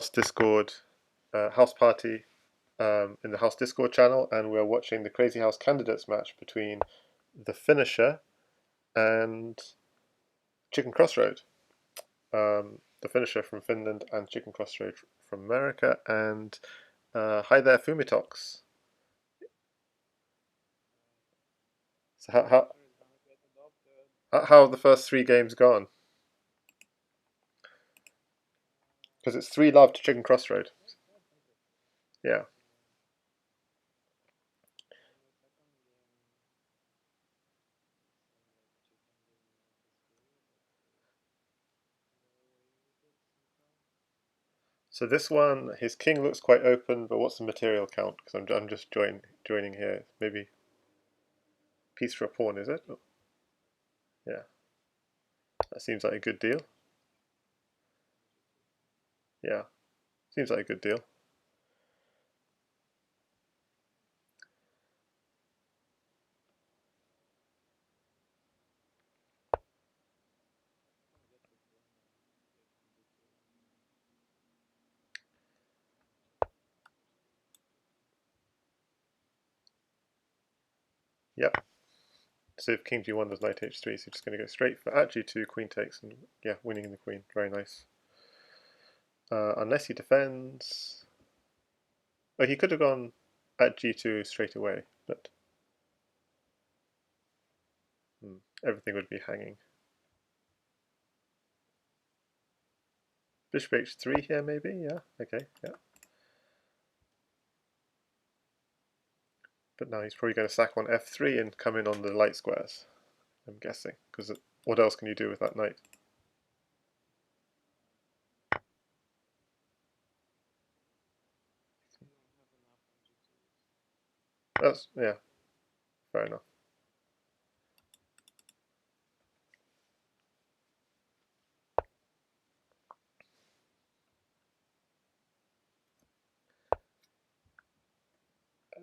Discord house party in the house Discord channel, and we're watching the Crazyhouse candidates match between TheFinnisher and Chickencrossroad. TheFinnisher from Finland and Chickencrossroad from America. And hi there, Fumitoks. So how have the first three games gone? Because it's 3-love to Chickencrossroad. Yeah. So this one, his king looks quite open, but what's the material count? Because I'm just joining here. Maybe piece for a pawn, is it? Yeah, that seems like a good deal. Yeah, seems like a good deal. Yep. So if king g1 does knight h3, so just going to go straight for at g2, queen takes, and yeah, winning the queen. Very nice. Unless he defends. Oh, he could have gone at g2 straight away, but everything would be hanging. Bishop h3 here, maybe? Yeah, okay, yeah. But now he's probably going to sack on f3 and come in on the light squares, I'm guessing, because what else can you do with that knight? That's, yeah, fair enough.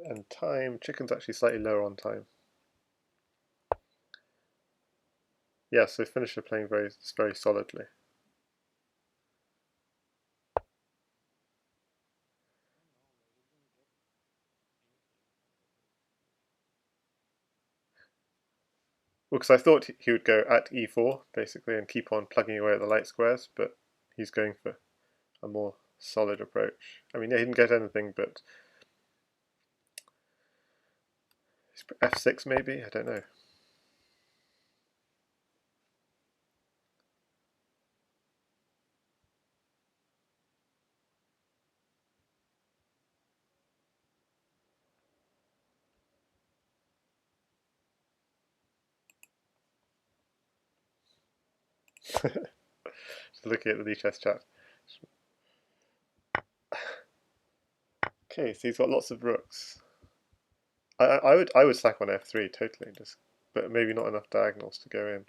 And time, chicken's actually slightly lower on time. Yeah, so finisher playing very solidly. Well, because I thought he would go at e4, basically, and keep on plugging away at the light squares, but he's going for a more solid approach. I mean, yeah, he didn't get anything, but f6 maybe? I don't know. Just looking at the chess chat. Okay, so he's got lots of rooks. I would sack on f3 totally, just but maybe not enough diagonals to go in.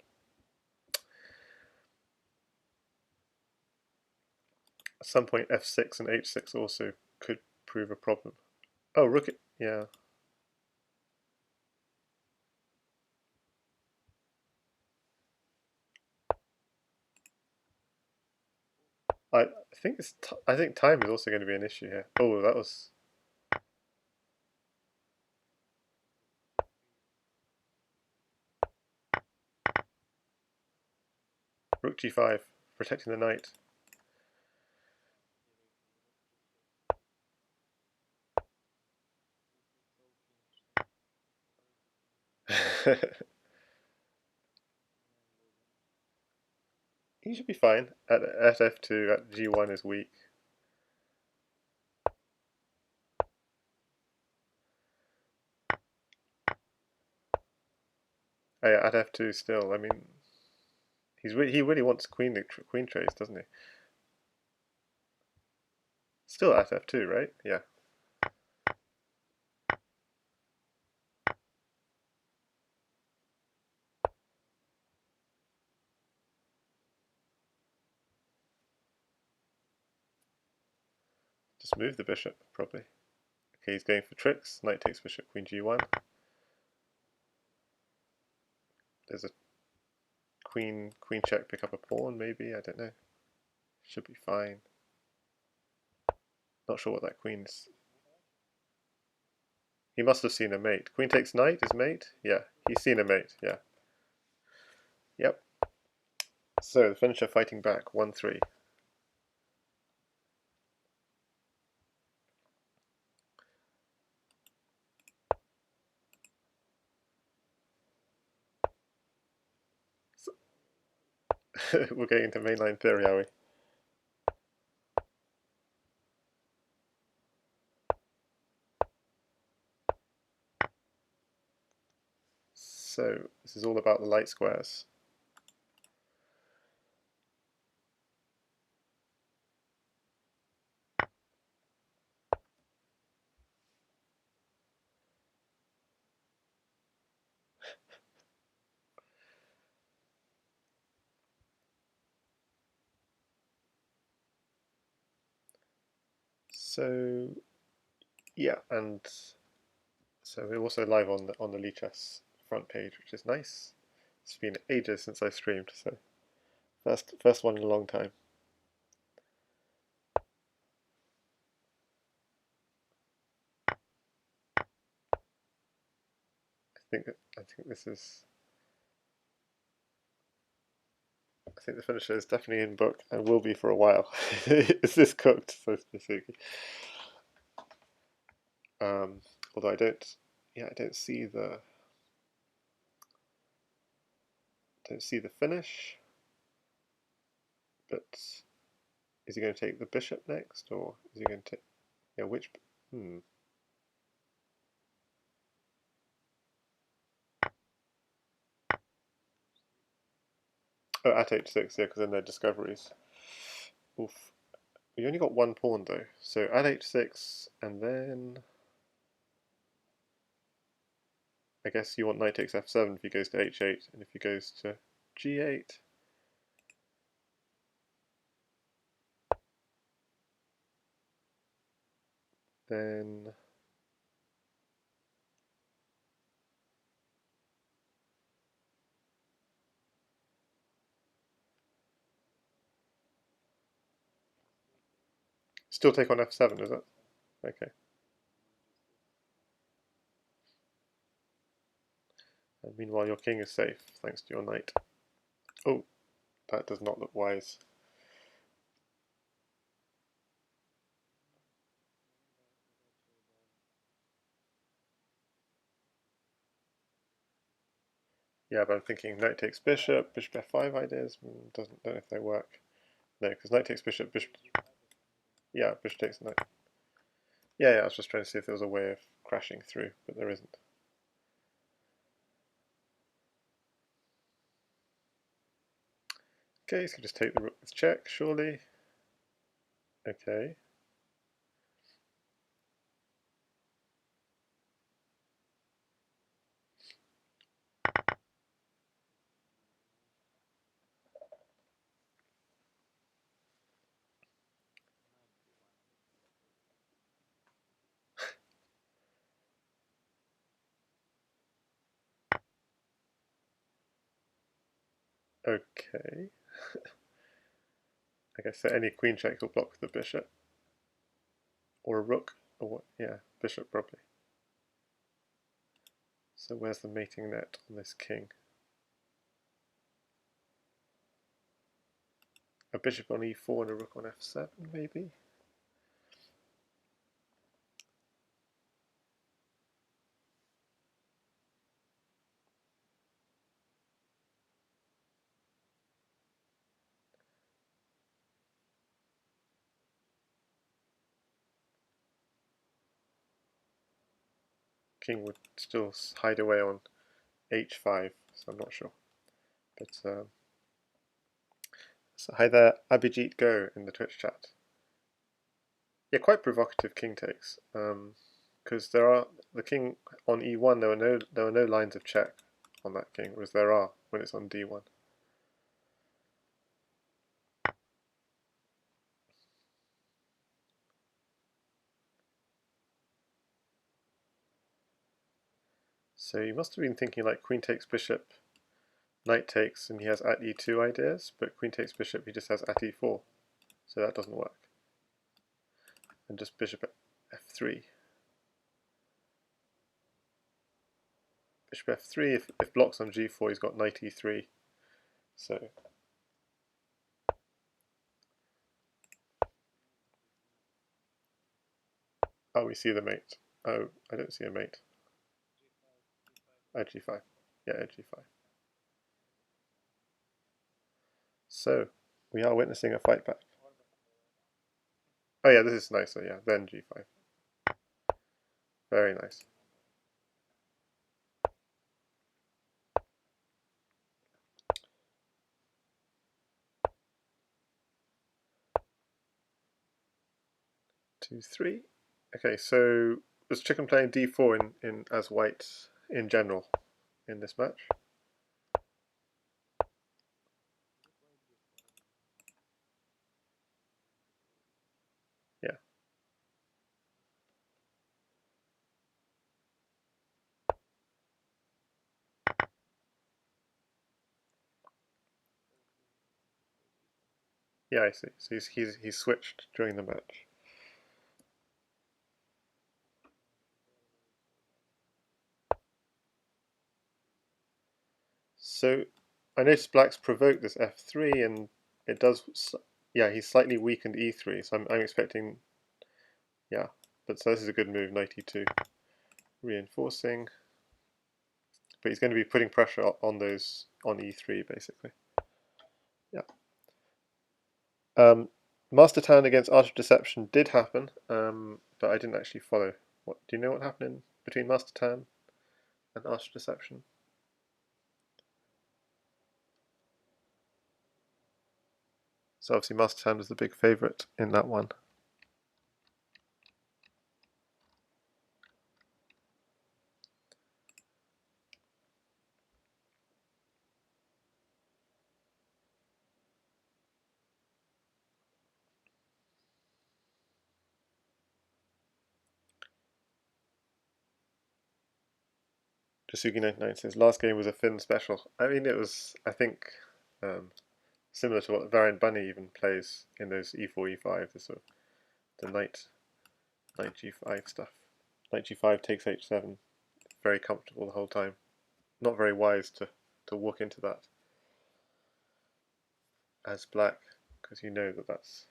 At some point, f6 and h6 also could prove a problem. Oh, rook it, yeah. I think time is also going to be an issue here. Oh, that was rook g5, protecting the knight. He should be fine. At f2, at g1 is weak. Oh, yeah, at f2 still. I mean, he really wants queen trades, doesn't he? Still at f2, right? Yeah. Just move the bishop, probably. Okay, he's going for tricks. Knight takes bishop, queen g1. There's a queen check, pick up a pawn, maybe. I don't know. Should be fine. Not sure what that queen's... He must have seen a mate. Queen takes knight is mate? Yeah, he's seen a mate, yeah. Yep. So, the finisher fighting back, 1-3. We're getting into mainline theory, are we? So, this is all about the light squares. So, yeah, and so we're also live on the Lichess front page, which is nice. It's been ages since I streamed, so first one in a long time. I think this is... I think the finisher is definitely in book and will be for a while. Is this cooked, so specifically? Although I don't see the finish. But is he going to take the bishop next, or is he going to take... Yeah, which... Oh, at h6, yeah, because then they're discoveries. Oof. We only got one pawn though, so at h6, and then I guess you want knight takes f7 if he goes to h8, and if he goes to g8. Then still take on f7, is it? Okay. And meanwhile your king is safe, thanks to your knight. Oh, that does not look wise. Yeah, but I'm thinking knight takes bishop, bishop f5 ideas, don't know if they work. No, because knight takes bishop, bishop... Yeah, bishop takes knight. Yeah, I was just trying to see if there was a way of crashing through, but there isn't. Okay, so just take the rook with check, surely. Okay. Okay. I guess so any queen check will block the bishop. Or a rook, or what? Yeah, bishop probably. So where's the mating net on this king? A bishop on e4 and a rook on f7, maybe? King would still hide away on h5, so I'm not sure. But so hi there, Abhijit Go in the Twitch chat. Yeah, quite provocative king takes. Because there are the king on e1. There were no lines of check on that king, whereas there are when it's on d1. So you must have been thinking like queen takes bishop, knight takes, and he has at e2 ideas, but queen takes bishop, he just has at e4, so that doesn't work. and just bishop f3. Bishop f3, if blocks on g4, he's got knight e3. So oh, we see the mate. Oh, I don't see a mate. Oh, g5. Yeah, g5. So we are witnessing a fight back. Oh yeah, this is nice. So yeah, then g5. Very nice. Two, three. Okay, so was chicken playing d4 in as white in general in this match? Yeah. Yeah, I see. So he's switched during the match. So I noticed black's provoked this f3, and it does. Yeah, he's slightly weakened e3, so I'm expecting. Yeah, but so this is a good move, knight e2, reinforcing. But he's going to be putting pressure on those on e3 basically. Yeah. Master Tan against Art of Deception did happen, but I didn't actually follow. What do you know? What happened between Master Tan and Art of Deception? So obviously Master Tan was the big favourite in that one. Jasugi99 says last game was a Finn special. I mean, it was. I think similar to what Variant Bunny even plays in those e4, e5. The sort of the knight g5 stuff. Knight g5 takes h7. Very comfortable the whole time. Not very wise to walk into that as black, because you know that's.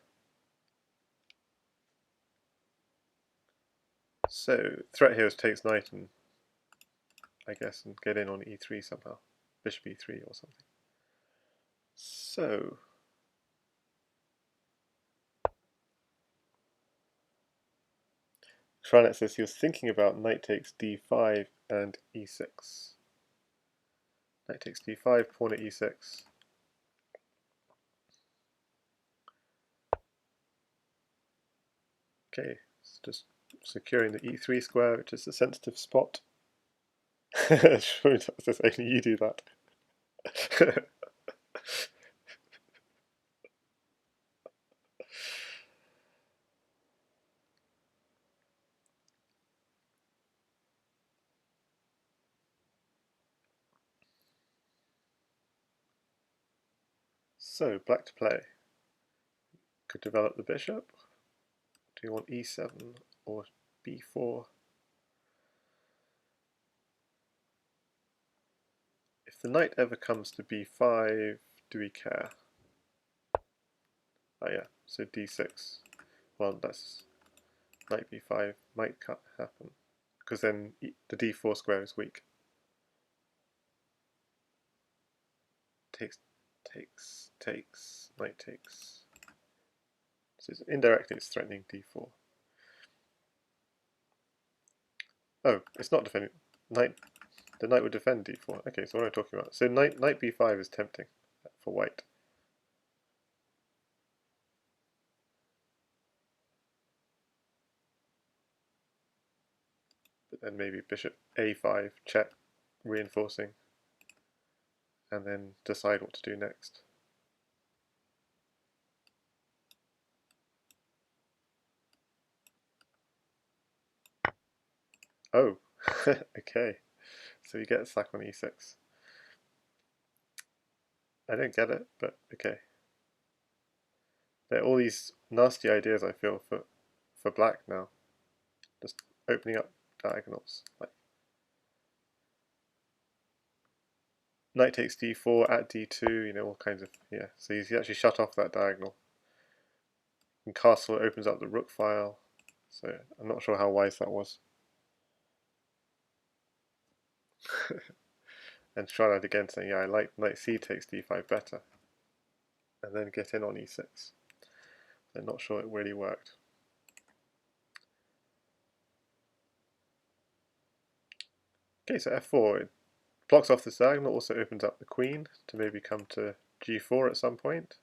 So threat here is takes knight and I guess and get in on e3 somehow. Bishop e3 or something. So Shrinet says he was thinking about knight takes d5 and e6. Knight takes d5, pawn at e6. Okay, it's just securing the e3 square, which is a sensitive spot. Sure, says only you do that. So, black to play. Could develop the bishop. Do you want e7 or b4? If the knight ever comes to b5, do we care? Oh yeah, so d6. Well, that's knight b5 might happen, because then the d4 square is weak. Takes, knight takes. So indirectly it's threatening d4. Oh, it's not defending. The knight would defend d4. Okay, so what am I talking about? So knight b5 is tempting for white. But then maybe bishop a5, check, reinforcing, and then decide what to do next. Oh, okay. So you get a sack on e6. I don't get it, but okay. There are all these nasty ideas I feel for black now. Just opening up diagonals. Like knight takes d4 at d2, you know, all kinds of, yeah. So he's actually shut off that diagonal. And castle opens up the rook file. So I'm not sure how wise that was. And try that again, saying, yeah, I like knight c takes d5 better. And then get in on e6. I'm not sure it really worked. Okay, so f4, it blocks off this diagonal, also opens up the queen to maybe come to g4 at some point,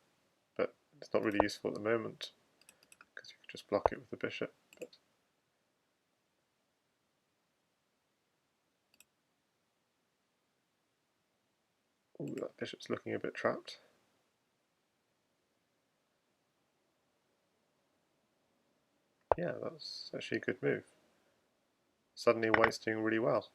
but it's not really useful at the moment because you can just block it with the bishop. But ooh, that bishop's looking a bit trapped. Yeah, that's actually a good move. Suddenly white's doing really well.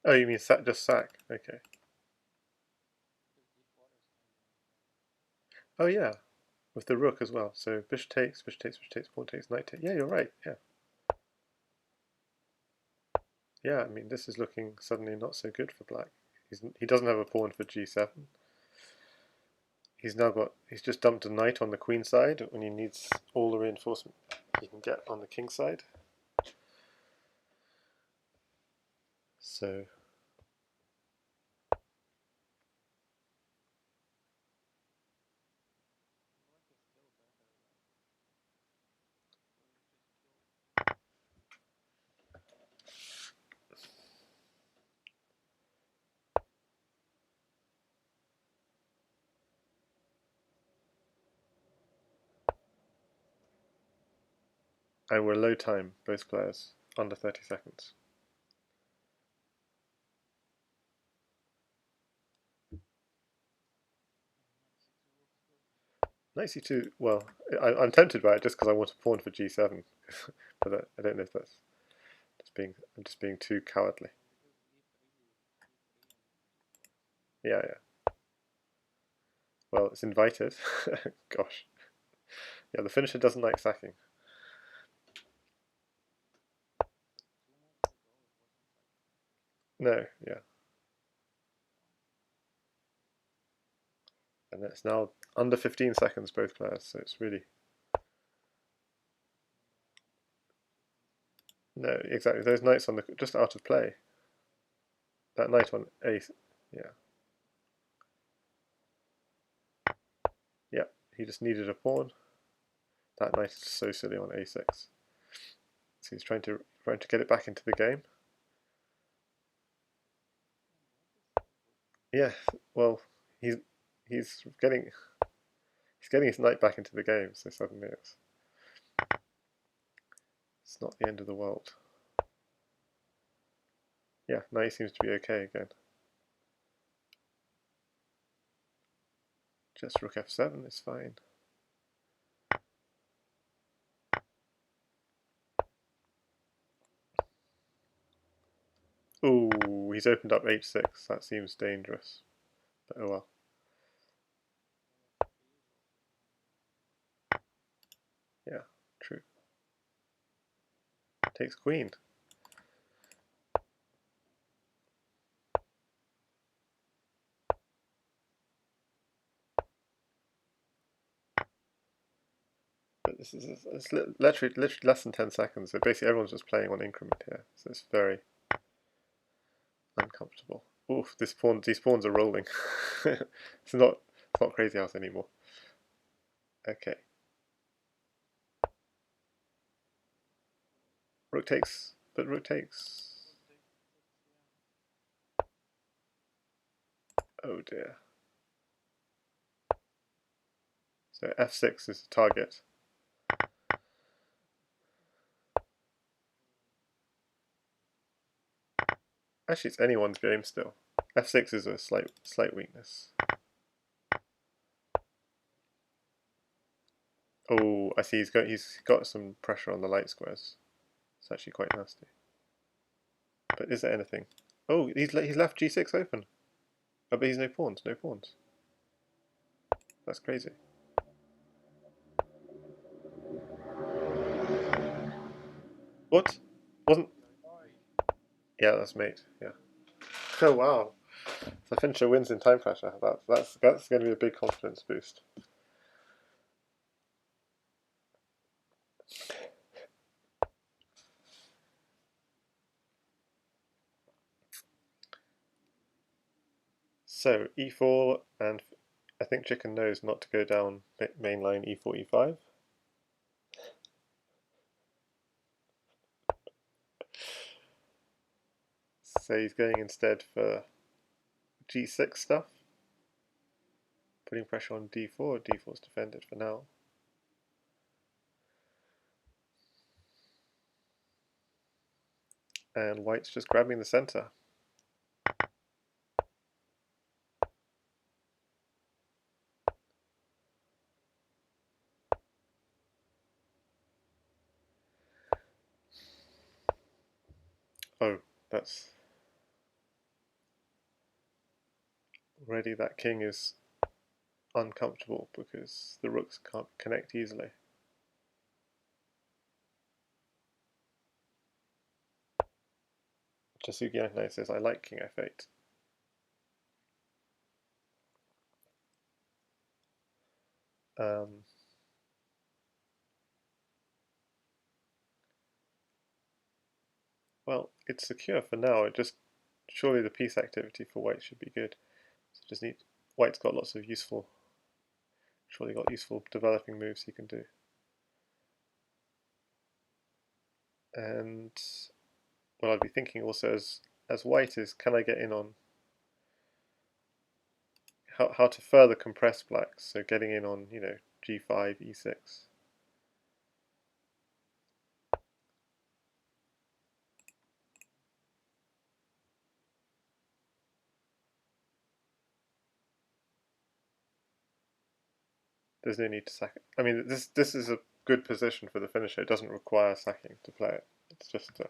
Oh, you mean just sack? Okay. Oh yeah, with the rook as well. So bishop takes, bishop takes, bishop takes, pawn takes, knight takes. Yeah, you're right. Yeah. Yeah, I mean this is looking suddenly not so good for black. He doesn't have a pawn for g7. He's just dumped a knight on the queen side when he needs all the reinforcement he can get on the king side. So and we're low time, both players, under 30 seconds. Knight c2, well, I'm tempted by it just because I want a pawn for g7, but I don't know if that's I'm just being too cowardly. Yeah, yeah. Well, it's invited. Gosh. Yeah, the finisher doesn't like sacking. No, yeah. And it's now under 15 seconds, both players, so it's really... No, exactly. Those knights on the just out of play. That knight on a... Yeah. Yeah, he just needed a pawn. That knight is so silly on a6. So he's trying to get it back into the game. Yeah, well, he's he's getting his knight back into the game, so suddenly it's not the end of the world. Yeah, knight seems to be okay again. Just rook f7 is fine. Ooh, he's opened up h6. That seems dangerous. But oh well. Yeah, true. Takes queen. But this is it's literally less than 10 seconds. So basically everyone's just playing on increment here. So it's very uncomfortable. Oof, these pawns are rolling. It's not Crazyhouse anymore. Okay. Rook takes, but rook takes. Oh dear. So f6 is the target. Actually, it's anyone's game still. f6 is a slight weakness. Oh, I see. He's got some pressure on the light squares. It's actually quite nasty. But is there anything? Oh, he's left G6 open. Oh, but he's no pawns. No pawns. That's crazy. What? Wasn't? Yeah, that's mate. Yeah. Oh wow. So Fincher wins in time pressure. That's going to be a big confidence boost. So e4, and I think Chicken knows not to go down main line e4, e5. So he's going instead for g6 stuff, putting pressure on d4. D4's defended for now. And white's just grabbing the center. Oh, that's already that king is uncomfortable because the rooks can't connect easily. Jasugi Anai says, I like king f8. Well, it's secure for now. It just surely the piece activity for white should be good. So just need white's got lots of useful, surely got useful developing moves he can do. And what I'd be thinking also as white is, can I get in on how to further compress black? So getting in on g5, e6. There's no need to sack it. I mean, this is a good position for the finisher. It doesn't require sacking to play it. It's just a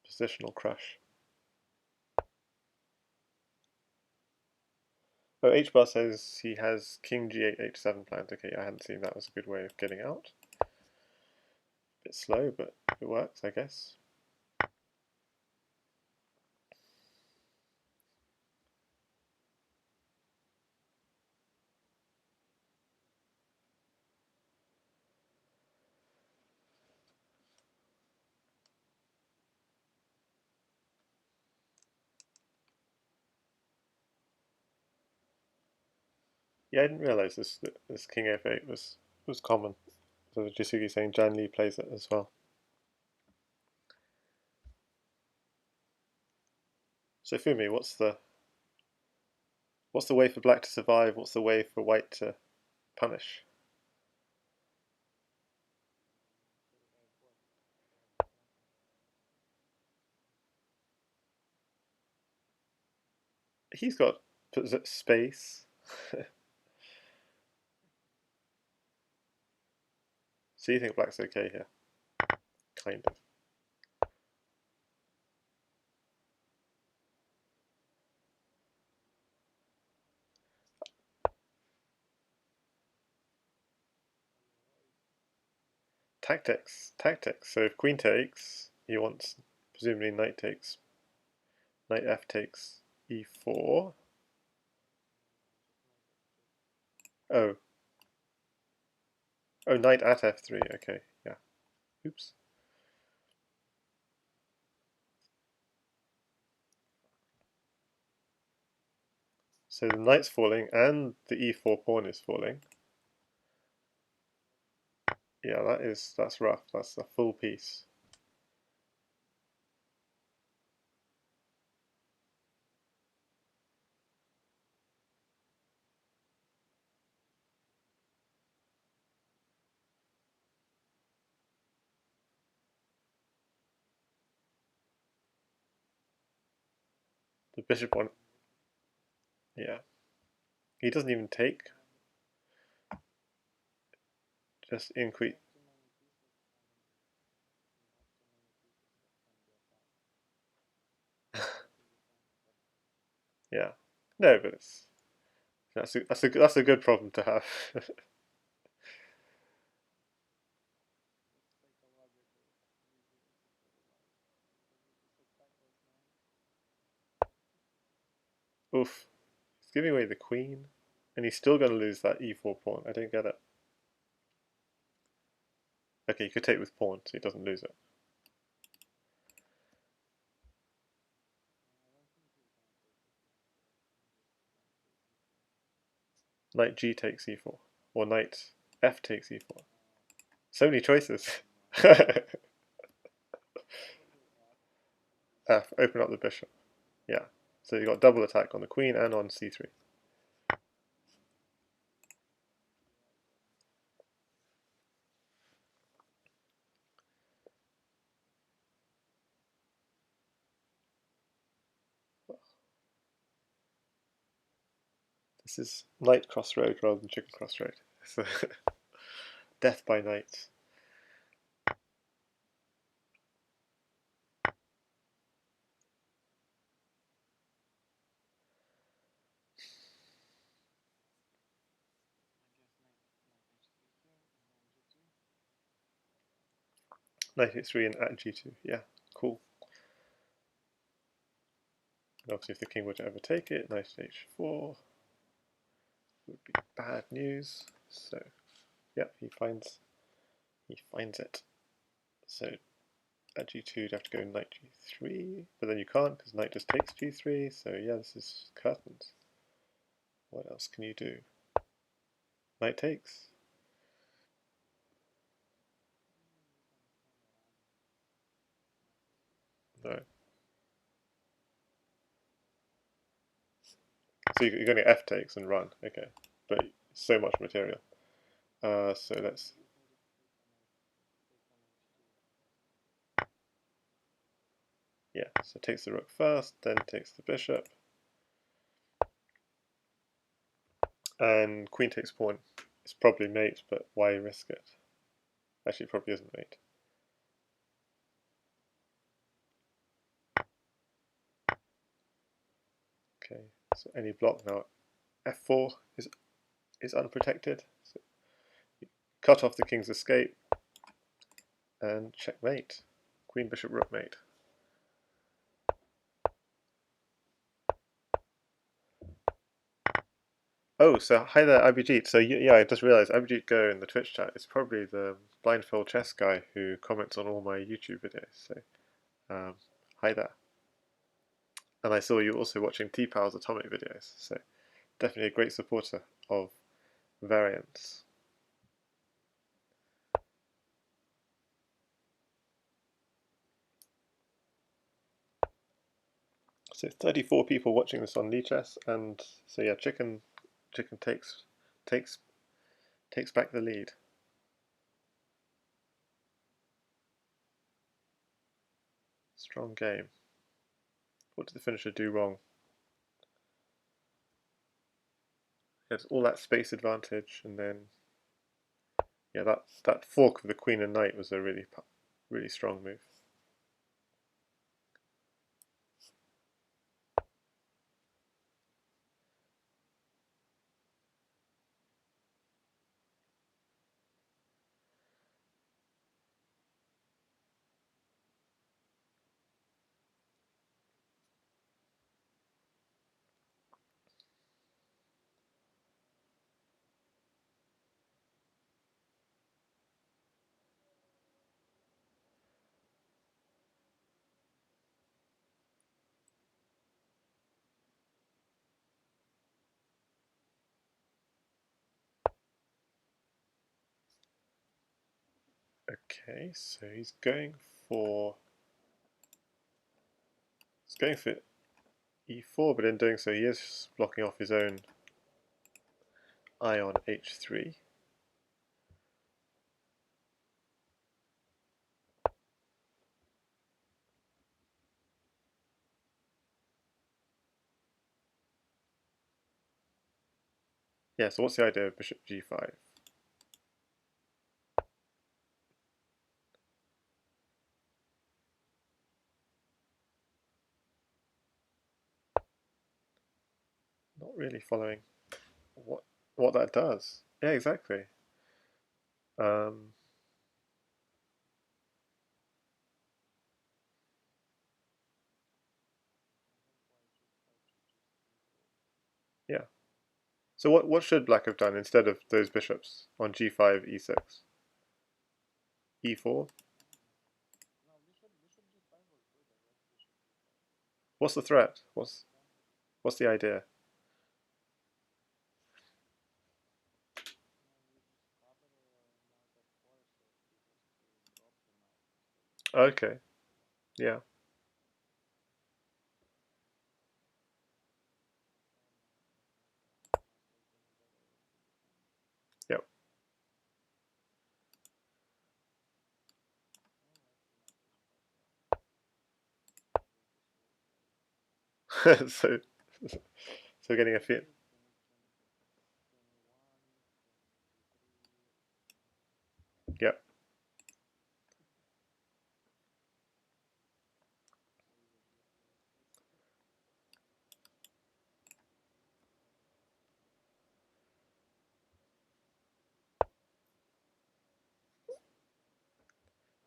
positional crush. Oh, H-bar says he has king g8, h7 planned. Okay, I hadn't seen that as a good way of getting out. Bit slow, but it works, I guess. Yeah, I didn't realise this king f8 was common. So Jisugi saying Jan Lee plays it as well. So Fumi, what's the way for black to survive? What's the way for white to punish? He's got space. So you think black's okay here? Kind of. Tactics, tactics. So if queen takes, he wants presumably knight takes, knight f takes e4. Oh, oh, knight at f3. Okay, yeah. Oops. So the knight's falling and the e4 pawn is falling. Yeah, that's rough. That's a full piece. The bishop on, yeah. He doesn't even take. Just in queen. Yeah. No, but that's a good problem to have. Oof. He's giving away the queen, and he's still going to lose that e4 pawn. I don't get it. Okay, he could take with pawn, so he doesn't lose it. Knight g takes e4, or knight f takes e4. So many choices. F, open up the bishop. Yeah. So you got double attack on the queen and on c3. This is knight crossroad rather than chicken crossroad. So death by knight. Knight h3 and at g2. Yeah, cool. And obviously, if the king were to ever take it, knight h4 would be bad news. So, yeah, he finds it. So at g2, you'd have to go knight g3, but then you can't because knight just takes g3. So yeah, this is curtains. What else can you do? Knight takes. No. So you're going to f takes and run. Okay, but so much material. So let's. Yeah, so takes the rook first, then takes the bishop, and queen takes pawn. It's probably mate, but why risk it? Actually, it probably isn't mate. Okay, so any block now. F4 is unprotected. So cut off the king's escape and checkmate. Queen, bishop, rook mate. Oh, so hi there, Abhijit. So yeah, I just realised Abhijit Go in the Twitch chat is probably the blindfold chess guy who comments on all my YouTube videos. So hi there. And I saw you also watching T-Pow's Atomic videos. So definitely a great supporter of variants. So 34 people watching this on Lichess, and so yeah, chicken takes takes back the lead. Strong game. What did the finisher do wrong? He had all that space advantage, and then yeah, that fork of the queen and knight was a really strong move. Okay, so he's going for e4, but in doing so, he is blocking off his own eye on h3. Yeah, so what's the idea of bishop g5? Not really following what that does. Yeah, exactly. Um, yeah. So what should black have done instead of those bishops on g5, e6? e4? What's the threat? What's the idea? Okay. Yeah. Yep. so so getting a feel. Yep.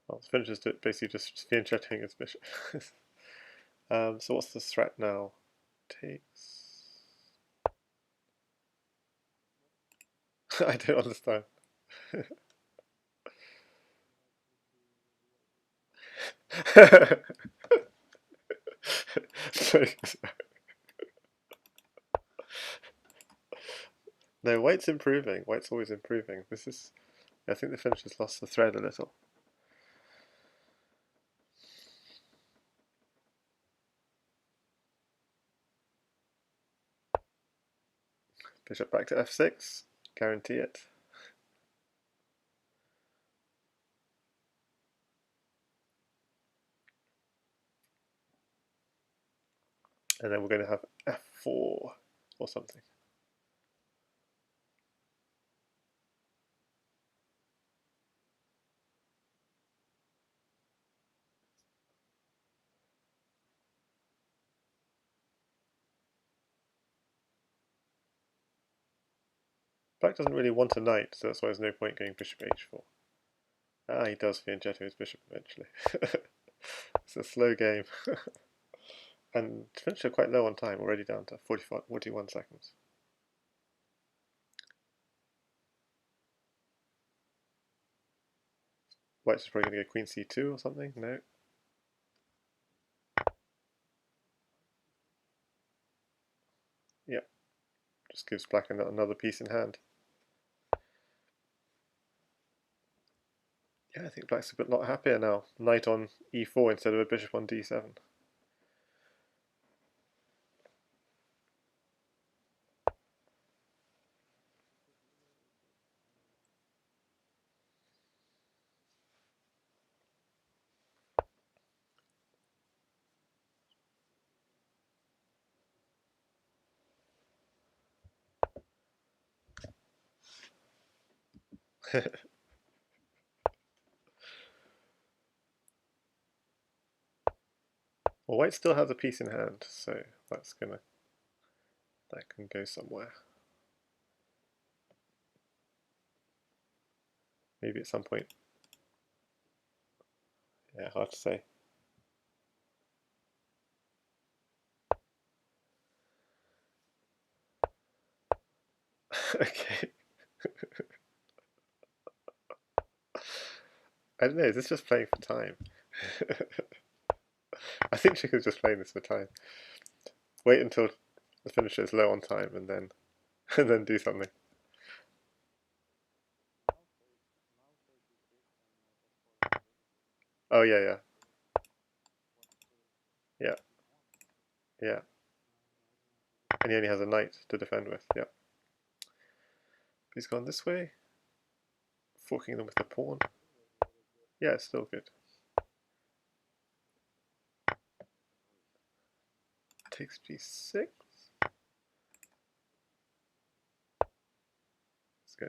Well, Finch is basically just fianchetting his bishop. So what's the threat now? Takes. I don't understand. so, no, White's improving. White's always improving. This is. I think the Finch has lost the thread a little. Bishop back to f6. Guarantee it. And then we're going to have f4 or something. Black doesn't really want a knight, so that's why there's no point going bishop h4. Ah, he does fianchetto his bishop eventually. It's a slow game. And Finch are quite low on time, already down to 41 seconds. White's probably going to go queen c2 or something. No. Yeah, just gives black another piece in hand. Yeah, I think black's a bit lot happier now. Knight on e4 instead of a bishop on d7. Well, white still has a piece in hand, so that can go somewhere. Maybe at some point. Yeah, hard to say. Okay. I don't know, is this just playing for time? I think Chicken's just playing this for time. Wait until the finisher is low on time and then and then do something. Oh yeah. Yeah. Yeah. And he only has a knight to defend with, yeah. He's gone this way, forking them with the pawn. Yeah, it's still good. Takes g6. Let's go.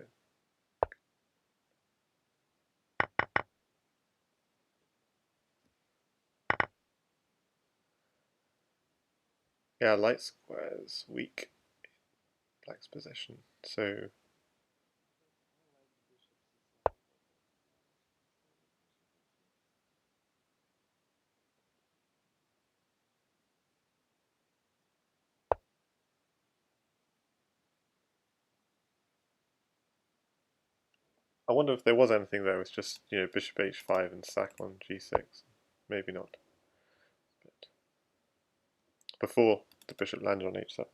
Yeah, light squares weak. black's position. So I wonder if there was anything there. It's just, bishop h5 and sack on g6. Maybe not. But before the bishop landed on h7.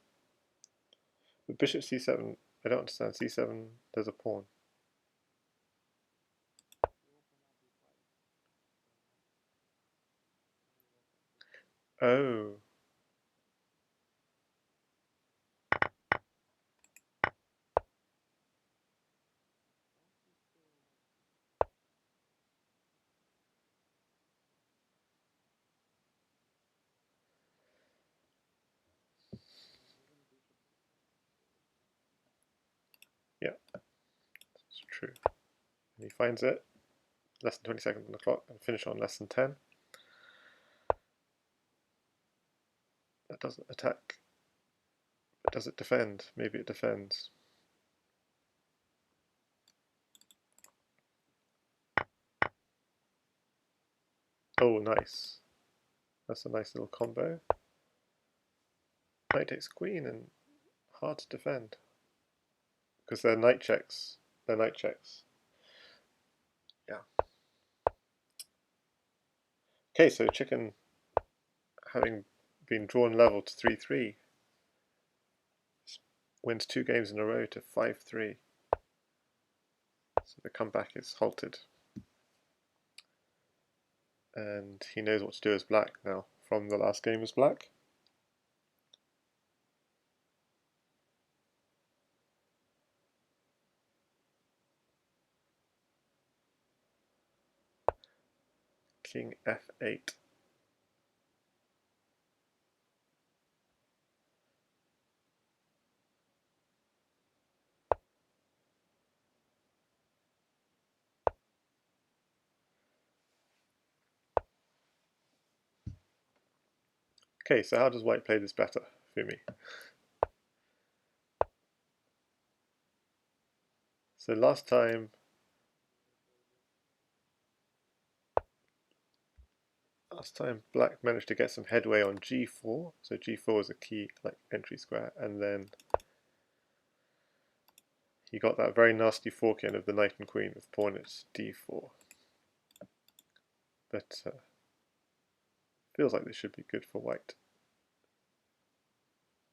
With bishop c7, I don't understand. c7, there's a pawn. Oh. Yeah, it's true. And he finds it. Less than 20 seconds on the clock and finish on less than 10. That doesn't attack. But does it defend? Maybe it defends. Oh, nice. That's a nice little combo. Knight takes queen and hard to defend. Because they're knight checks. They're knight checks. Yeah. Okay, so chicken, having been drawn level to 3-3, wins 2 games in a row to 5-3. So the comeback is halted. And he knows what to do as black now from the last game as black. King f8. Okay, so how does white play this better, Fumi? So last time black managed to get some headway on g4, so g4 is a key entry square, and then he got that very nasty fork in of the knight and queen with pawn at d4. But feels like this should be good for white,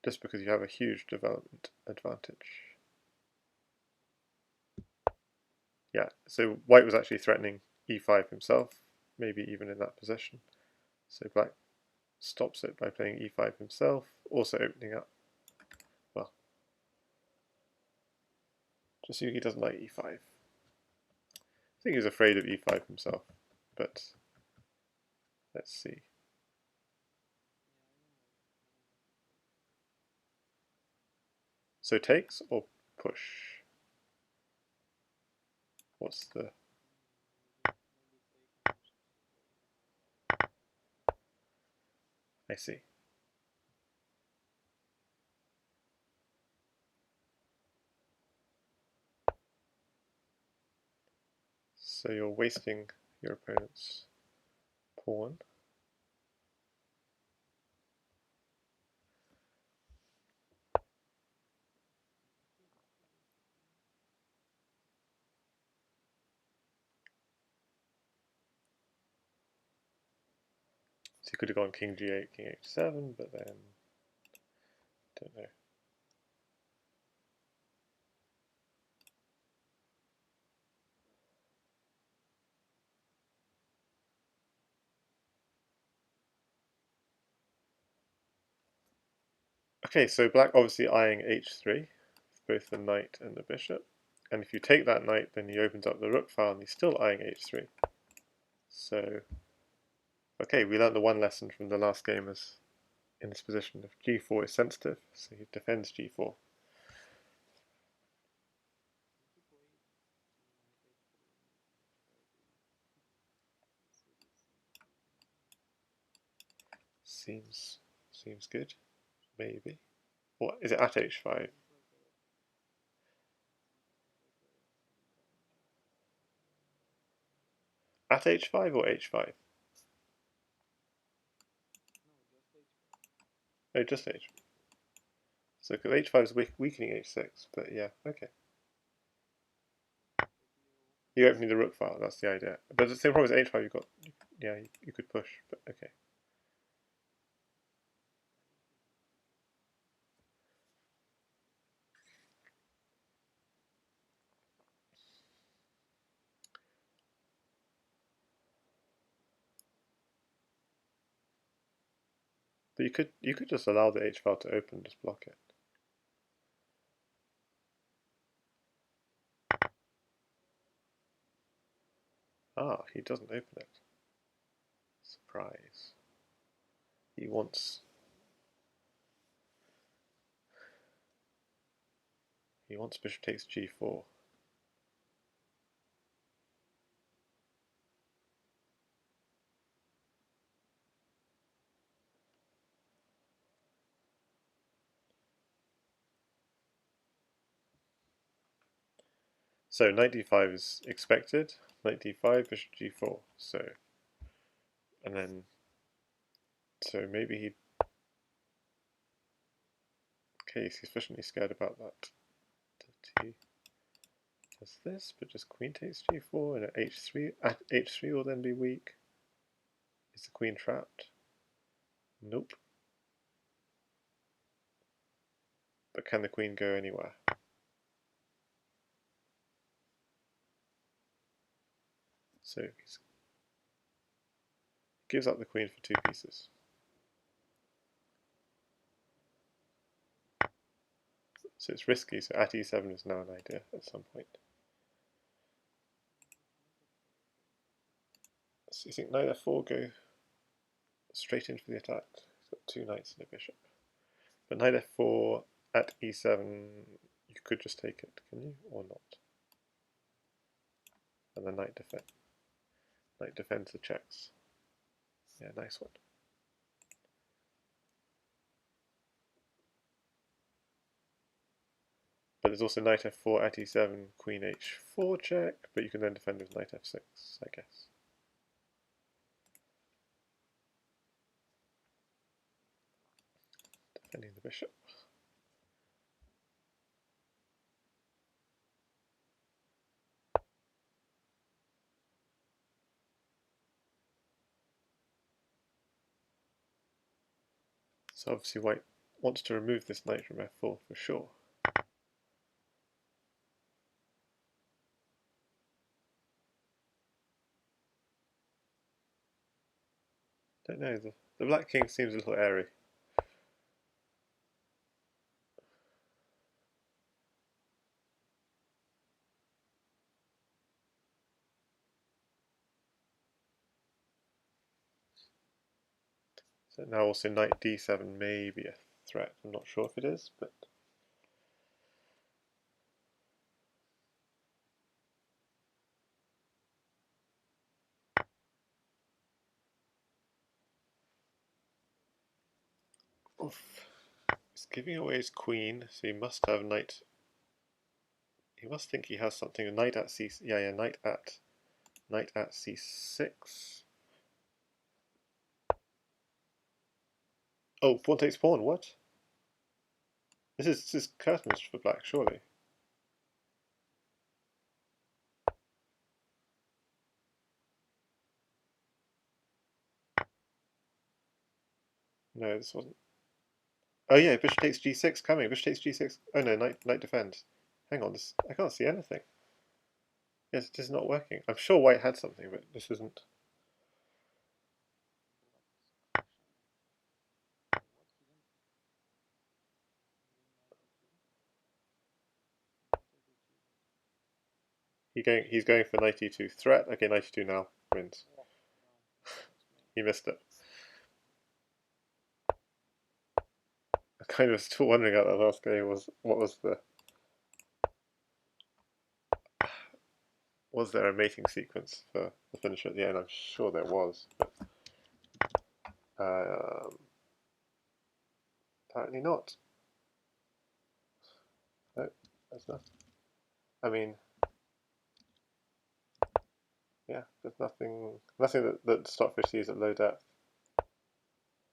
just because you have a huge development advantage. Yeah, so white was actually threatening e5 himself, maybe even in that position. So black stops it by playing e5 himself, also opening up, well, just so he doesn't like e5. I think he's afraid of e5 himself, but let's see. So takes or push? What's the... I see. So you're wasting your opponent's pawn. So you could have gone king g8, king h7, but then, don't know. Okay, so black obviously eyeing h3, both the knight and the bishop. And if you take that knight, then he opens up the rook file and he's still eyeing h3. So, okay, we learned the one lesson from the last game is in this position. If g4 is sensitive, so he defends g4. Seems good, maybe. Or is it at h5? At h5 or h5? Oh, just h5. So h5 is weakening h6, but yeah, okay. You're opening the rook file, that's the idea. But the same problem is h5, you've got, yeah, you could push, but okay. But you could just allow the h file to open and just block it. Ah, he doesn't open it. Surprise. He wants bishop takes g4. So knight d5 is expected. Knight d5, bishop g4. So, and then, so maybe he, okay, he's sufficiently scared about that. He does this, but just queen takes g4 and at h3 will then be weak. Is the queen trapped? Nope. But can the queen go anywhere? So he gives up the queen for 2 pieces. So it's risky, so at e7 is now an idea at some point. So you think knight f4 go straight in for the attack? He's got 2 knights and a bishop. But knight f4 at e7, you could just take it, can you? Or not? And then knight defends the checks. Yeah, nice one. But there's also knight f4 at e7, queen h4 check, but you can then defend with knight f6, I guess. Defending the bishop. So obviously white wants to remove this knight from f4 for sure. Don't know, the black king seems a little airy. So now also knight d7 may be a threat. I'm not sure if it is, but oof. He's giving away his queen, so he must have knight. He must think he has something. Knight at c. Yeah, knight at c6. Oh, pawn takes pawn. What? This is curtains for black, surely. No, this wasn't. Oh yeah, bishop takes g6 coming. Bishop takes g6. Oh no, knight defends. Hang on, this I can't see anything. Yes, it is not working. I'm sure white had something, but this isn't. He's going for knight e2 threat. Okay, knight e2 now wins. He missed it. I kind of still wondering out that last game was was there a mating sequence for the finisher at the end? I'm sure there was, but apparently not. No, there's not. I mean, Yeah, there's nothing that stockfish sees at low depth.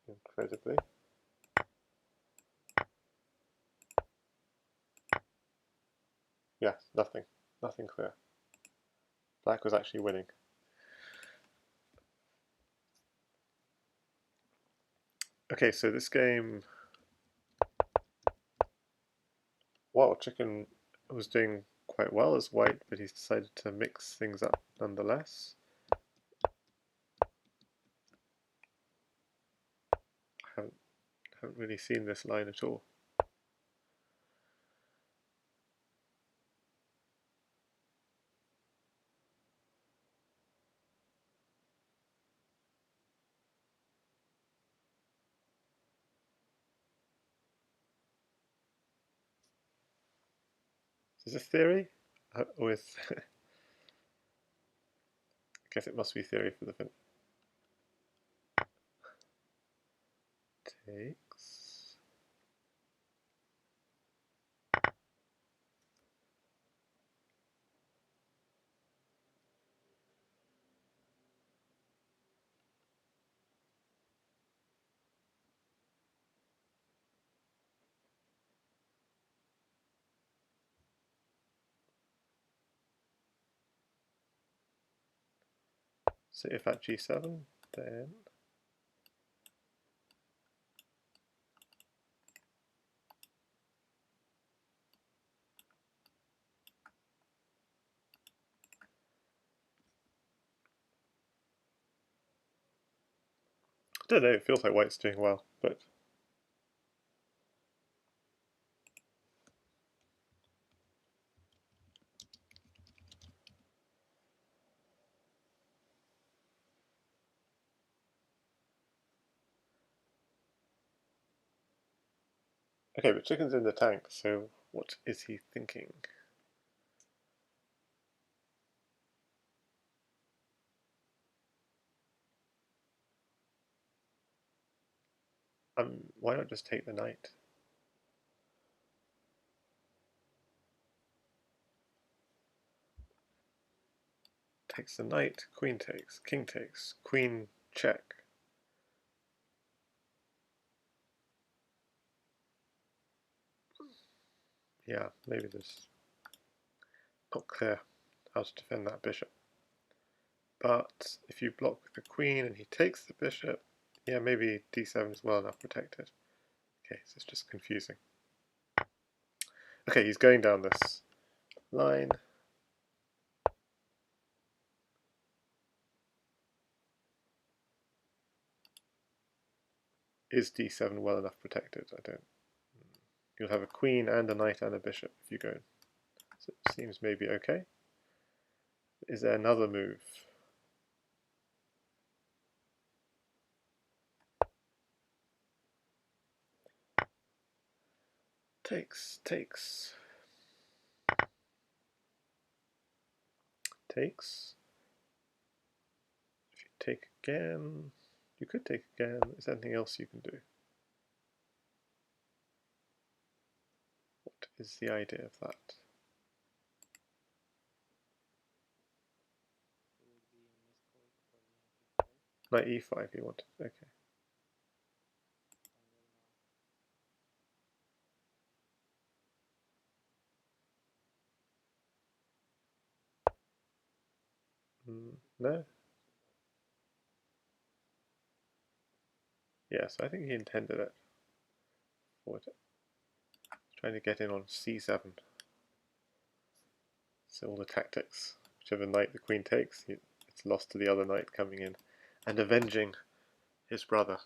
Incredibly. Yeah, nothing clear. Black was actually winning. Okay, so this game, wow, chicken was doing quite well as white, but he's decided to mix things up nonetheless. Haven't really seen this line at all. Is this theory? With I guess it must be theory for the fin. Takes. So if at g7, then I don't know. It feels like white's doing well, but okay. But chicken's in the tank, so what is he thinking? Why not just take the knight? Takes the knight, queen takes, king takes, queen check. Yeah, maybe there's not clear how to defend that bishop. But if you block the queen and he takes the bishop, yeah, maybe d7 is well enough protected. Okay, so it's just confusing. Okay, he's going down this line. Is d7 well enough protected? I don't. You'll have a queen and a knight and a bishop if you go. So it seems maybe okay. Is there another move? Takes, takes, takes. If you take again, you could take again. Is there anything else you can do? What is the idea of that? Knight e5 you wanted, okay. No? Yes, I think he intended it. Forward. Trying to get in on c7. So all the tactics. Whichever knight the queen takes, it's lost to the other knight coming in and avenging his brother.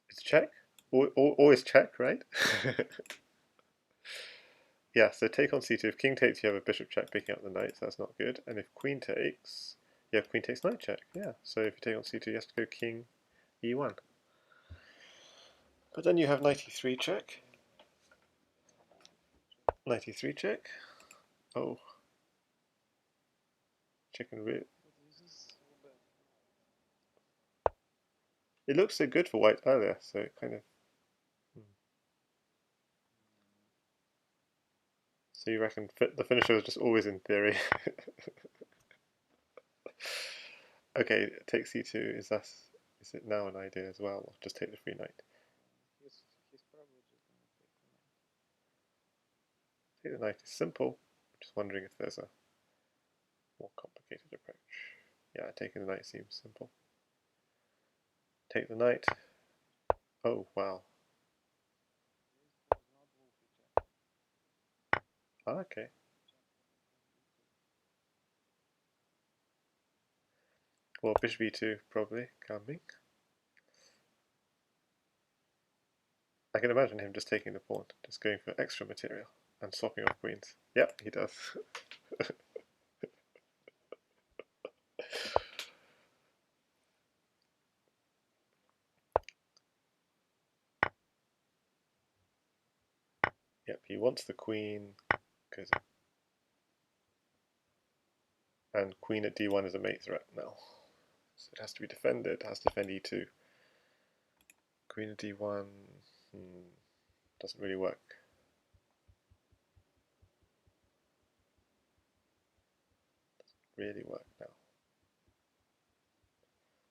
It's check. Always check, right? Yeah, so take on c2. If king takes, you have a bishop check picking up the knight, so that's not good. And if queen takes, you have queen takes knight check. Yeah, so if you take on c2, you have to go king e1. But then you have knight e3 check. Knight e3 check. Oh. Chicken root. It looked so good for white earlier, so it kind of... So you reckon the finisher was just always in theory? Okay, take c2. Is it now an idea as well, or just take the free knight? Take the knight is simple. I'm just wondering if there's a more complicated approach. Yeah, taking the knight seems simple. Take the knight. Oh, wow. Ah, okay. Well, bishop e2 probably coming. I can imagine him just taking the pawn, just going for extra material and swapping off queens. Yep, he does. Yep, he wants the queen, goes in. And queen at d1 is a mate threat now. So it has to be defended, it has to defend e2. Queen at d1 doesn't really work. Doesn't really work now.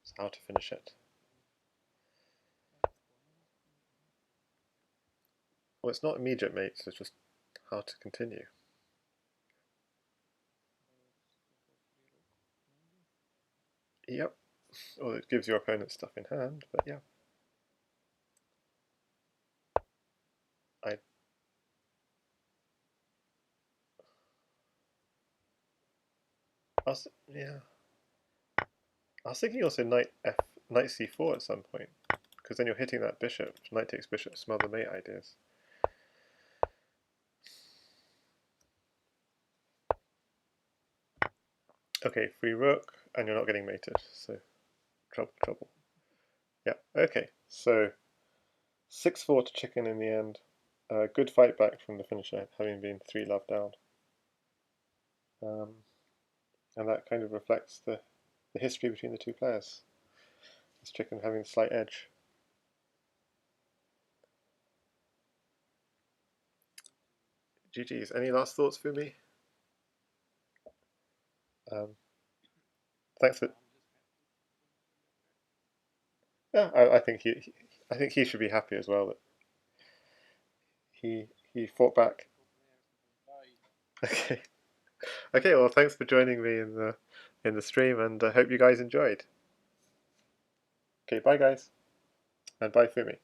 So how to finish it? Well, it's not immediate mate, so it's just how to continue. Yep. Well, it gives your opponent stuff in hand, but yeah. Yeah. I was thinking also knight c4 at some point, because then you're hitting that bishop. Knight takes bishop, some other mate ideas. Okay, free rook, and you're not getting mated, so trouble, trouble. Yeah, okay, so 6-4 to chicken in the end. Good fight back from the finisher, having been 3-love down. And that kind of reflects the history between the two players. This chicken having a slight edge. GG's. Any last thoughts for me? Thanks for... Yeah, I think he should be happy as well that he fought back. Okay. Okay, well thanks for joining me in the stream, and I hope you guys enjoyed. Okay, bye guys. And bye Fumi.